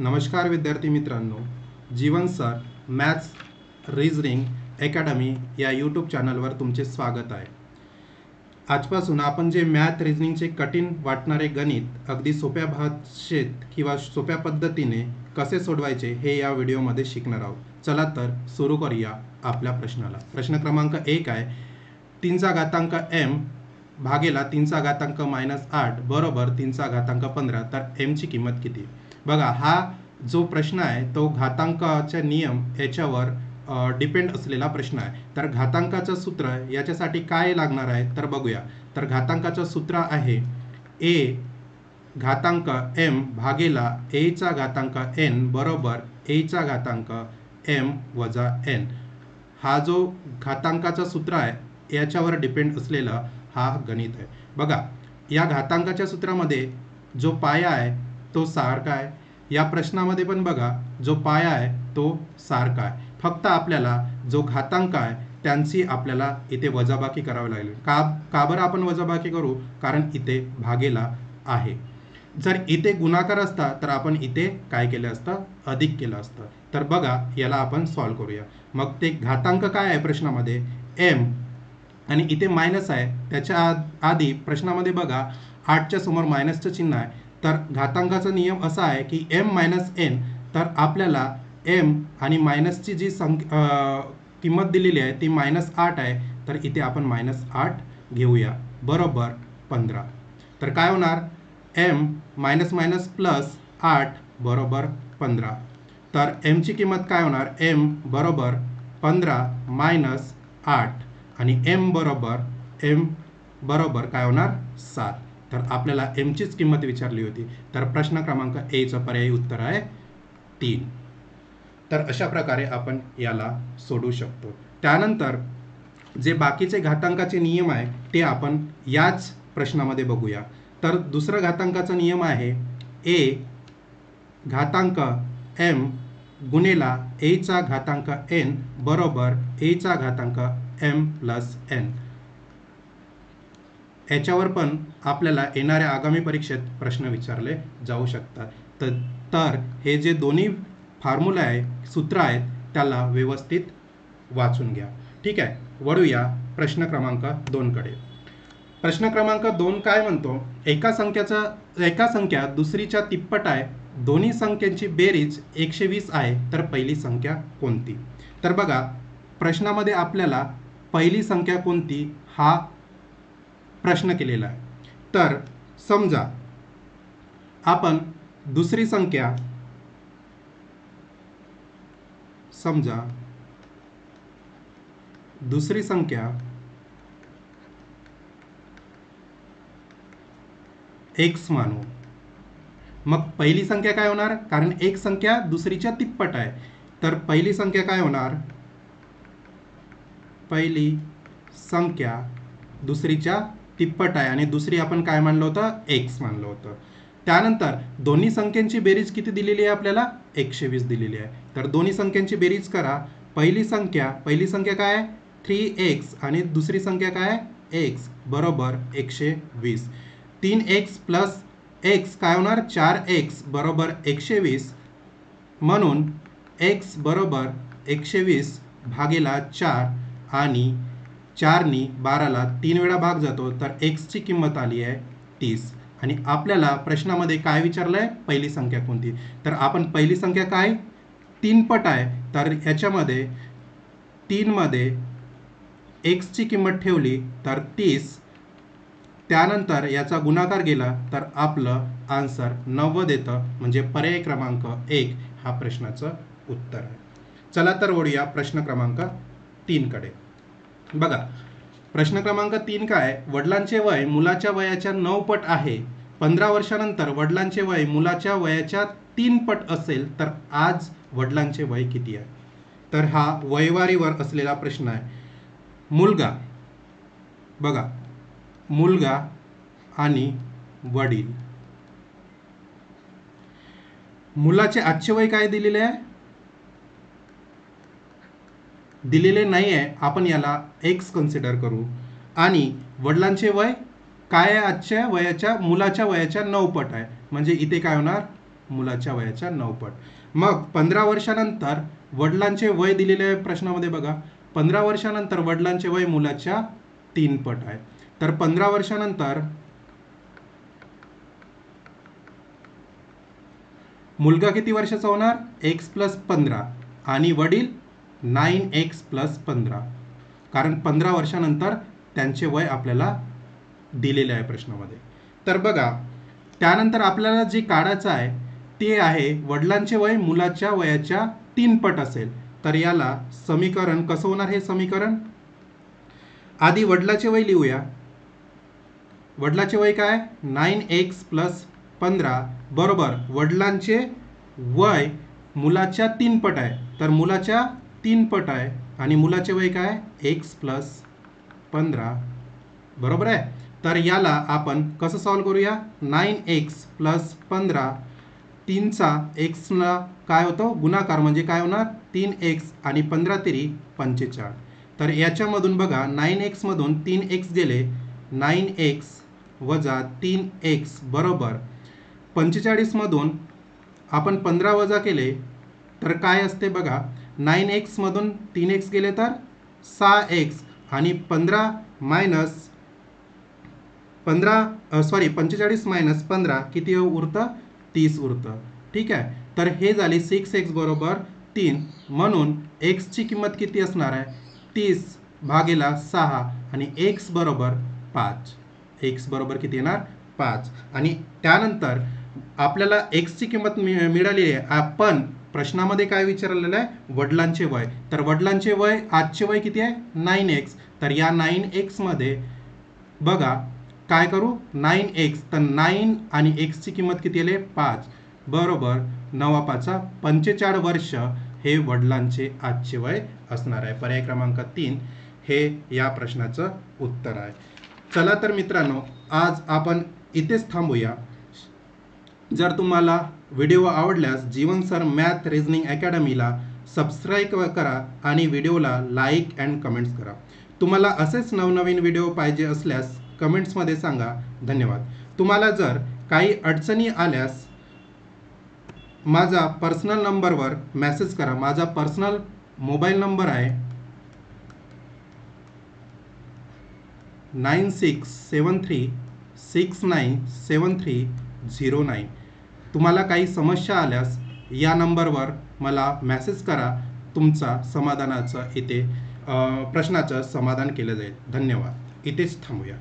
नमस्कार विद्यार्थी मित्रांनो, जीवन सर मॅथ्स रिझनिंग अकॅडमी या यूट्यूब चॅनलवर तुमचे स्वागत आहे. आजपासून आपण जे मॅथ रिझनिंगचे कठीण वाटणारे गणित अगदी सोप्या भाषेत किंवा सोप्या पद्धतीने कसे सोडवायचे हे या व्हिडिओमध्ये शिकणार आहोत. चला तर सुरू करूया आपल्या प्रश्नाला. प्रश्न क्रमांक 1 आहे, 3चा घातांक m भागेला 3चा घातांक -8 बरोबर 3चा घातांक 15. तर m ची किंमत किती? बघा, हा जो प्रश्न आहे तो घातांकाचा नियम याच्यावर डिपेंड असलेला प्रश्न आहे. तर घातांकाचं सूत्र याच्यासाठी काय लागणार आहे तर बघूया. तर घातांकाचं सूत्र आहे a घातांक m भागेला a चा घातांक n बरोबर a चा घातांक m वजा n. हा जो घातांकाचं सूत्र आहे याच्यावर डिपेंड असलेला हा गणित आहे. बघा, या घातांकाच्या सूत्रामध्ये जो पाया आहे तो सारखा आहे. या प्रश्नामध्ये पण बघा, जो पाया आहे तो सारखा आहे. फक्त आपल्याला जो घातांक आहे त्यांची आपल्याला इथे वजाबाकी करावी लागेल. का बरं आपण वजाबाकी करू? कारण इथे भागेला आहे. जर इथे गुणाकार असता तर आपण इथे काय केलं असतं? अधिक केलं असतं. तर बघा, याला आपण सॉल्व करूया. मग ते घातांक काय आहे प्रश्नामध्ये? m आणि इथे मायनस आहे. त्याच्या आधी प्रश्नामध्ये बघा 8च्या समोर मायनसचं चिन्ह आहे. तर घातांकाचा नियम असा आहे की m - n. तर आपल्याला m आणि मायनसची जी किंमत दिलेली आहे ती -8 आहे. तर इथे आपण -8 घेऊया बरोबर 15. तर काय होणार? m प्लस 8 बरोबर 15. तर m ची किंमत काय होणार? m बरोबर 15 - 8 आणि m बरोबर काय होणार? 7. तर आपल्याला m चीच किंमत विचारली होती. तर प्रश्न क्रमांक a चं पर्यायी उत्तर आहे 3. तर अशा प्रकारे आपण याला सोडवू शकतो. त्यानंतर जे बाकीचे घातांकाचे नियम आहे ते आपण याच प्रश्नामध्ये बघूया. तर दुसरा घातांकाचा नियम आहे a घातांक m गुणेला a चा घातांक n बरोबर a चा घातांक m प्लस n. याच्यावर पण आपल्याला येणाऱ्या आगामी परीक्षेत प्रश्न विचारले जाऊ शकतात. तर हे जे दोन्ही फॉर्म्युला आहे, सूत्र आहेत, त्याला व्यवस्थित वाचून घ्या. ठीक आहे, वळूया प्रश्न क्रमांक 2 कडे. प्रश्न क्रमांक 2 काय म्हणतो? एका संख्या दुसरीच्या तिप्पट आहे. दोन्ही संख्यांची बेरीज 120 आहे. तर पहिली संख्या कोणती? तर बघा, प्रश्नामध्ये आपल्याला पहिली संख्या कोणती हा प्रश्न केलेला आहे. तर समजा आपण दुसरी संख्या x मानू. मग पहिली संख्या काय होणार? कारण एक संख्या दुसरीच्या तिप्पट आहे. तर पहिली संख्या काय होणार? पहिली संख्या दुसरीच्या तिप्पट आहे आणि दुसरी आपण काय मानलं होतं? x मानलं होतं. त्यानंतर दोन्ही संख्यांची बेरीज किती दिलेली आहे आपल्याला? 120 दिलेली आहे. तर दोन्ही संख्यांची बेरीज करा. पहिली संख्या काय आहे? 3x आणि दुसरी संख्या काय आहे? x बरोबर 120. 3x प्लस x काय होणार? 4x बरोबर 120. म्हणून x बरोबर 120 भागेला 4 आणि 4नी 12ला 3 वेळा भाग जातो. तर x ची किंमत आली आहे 30. आणि आपल्याला प्रश्नामध्ये काय विचारलं आहे? पहिली संख्या कोणती? तर आपण पहिली संख्या काय? 3 पट आहे. तर याच्यामध्ये 3 मध्ये x ची किंमत ठेवली तर 30. त्यानंतर याचा गुणाकार केला तर आपलं आन्सर 90 येतं. म्हणजे पर्याय क्रमांक 1 हा प्रश्नाचं उत्तर आहे. चला तर वळूया प्रश्न क्रमांक 3 कडे. बघा, प्रश्न क्रमांक 3 काय? वडिलांचे वय मुलाच्या वयाच्या 9 पट आहे. 15 वर्षानंतर वडिलांचे वय मुलाच्या वयाच्या 3 पट असेल तर आज वडिलांचे वय किती आहे? तर हा वयवारीवर असलेला प्रश्न आहे. मुलगा आणि वडील. मुलाचे आजचे वय काय दिलेले आहे? दिलेले नाही आहे. आपण याला x कन्सिडर करू. आणि वडिलांचे वय काय आहे? आजच्या वयाच्या मुलाच्या वयाच्या 9 पट आहे. म्हणजे इथे काय होणार? मुलाच्या वयाच्या 9 पट. मग 15 वर्षानंतर वडिलांचे वय दिलेले आहे प्रश्नामध्ये बघा. 15 वर्षानंतर वडिलांचे वय मुलाच्या 3 पट आहे. तर 15 वर्षानंतर मुलगा किती वर्षाचा होणार? x + 15 आणि वडील 9x + 15, कारण 15 वर्षानंतर त्यांचे वय आपल्याला दिलेले आहे प्रश्नामध्ये. तर बघा, त्यानंतर आपल्याला जे काढायचं आहे ते आहे वडिलांचे वय मुलाच्या वयाच्या 3 पट असेल. तर याला समीकरण कसं होणार? हे समीकरण आधी वडिलाचे वय लिहूया. वडिलाचे वय काय? 9x + 15 बरोबर वडिलांचे वय मुलाच्या 3 पट आहे. तर मुलाच्या 3 पट आहे आणि मुलाचे वय काय? x + 15 बरोबर आहे. तर याला आपण कसं सॉल्व करूया? 9x + 15, 3चा xला काय होतं? गुणाकार म्हणजे काय होणार? 3x आणि 15 तेरी 45. तर याच्यामधून बघा 9x मधून 3x गेले, 9x - 3x बरोबर 45 मधून आपण 15 वजा केले तर काय असते बघा. 9x मधून 3x गेले तर 6x आणि 45 - 15 किती उरतं? 30 उरतं. ठीक आहे. तर हे झाले 6x बरोबर 3. म्हणून x ची किंमत किती असणार आहे? 30/6 आणि x बरोबर 5. x बरोबर किती येणार? 5. आणि त्यानंतर आपल्याला x ची किंमत मिळाली आहे. आपण प्रश्नामध्ये काय विचारलेलं आहे? वडिलांचे वय. तर वडिलांचे वय आजचे वय किती आहे? 9x. तर या 9x मध्ये बघा काय करू? 9x. तर 9 आणि x ची किंमत किती आली? 5 बरोबर 9×5 = 45 वर्ष हे वडिलांचे आजचे वय असणार आहे. पर्याय क्रमांक 3 हे या प्रश्नाचं उत्तर आहे. चला तर मित्रांनो, आज आपण इथेच थांबूया. जर तुम्हाला व्हिडिओ आवडल्यास जीवन सर मॅथ रिझनिंग अकॅडमीला सबस्क्राईब करा आणि व्हिडिओला लाईक अँड कमेंट्स करा. तुम्हाला असेच नवनवीन व्हिडिओ पाहिजे असल्यास कमेंट्समध्ये सांगा. धन्यवाद. तुम्हाला जर काही अडचणी आल्यास माझा पर्सनल नंबरवर मेसेज करा. माझा पर्सनल मोबाईल नंबर आहे 9673697309. तुम्हाला काही समस्या आल्यास या नंबरवर मला मेसेज करा. तुमचा समाधानाचं इथे प्रश्नाचं समाधान केलं जाईल. धन्यवाद. इथेच थांबूया.